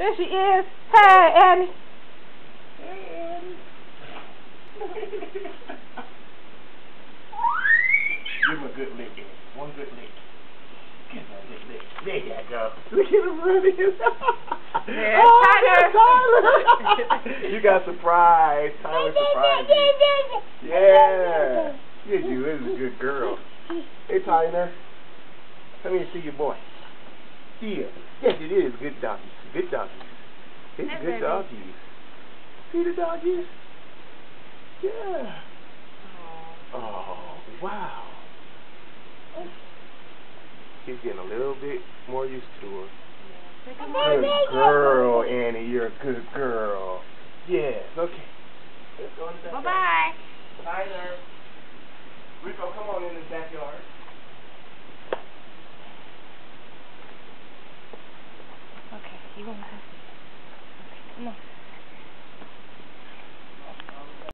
There she is. Hey, Annie. Hey, Annie. Give him a good lick, Annie. One good lick. Give him a good lick. There you go. Look at him running. There's Oh, Tyler. Tyler. You got surprised. Tyler surprised you. Yeah. Yes, you is a good girl. Hey, Tyler. Let me see your boy. Yeah. Yes, it is. Good doggies. Good doggies. It's Hi, good baby. doggies. See the doggies? Yeah. Oh, wow. He's getting a little bit more used to her. Good girl, Annie. You're a good girl. Yes. Okay. Let's go in the backyard. Bye-bye. Tyler. Rico, come on in the backyard. Okay, you want to? Okay, come on.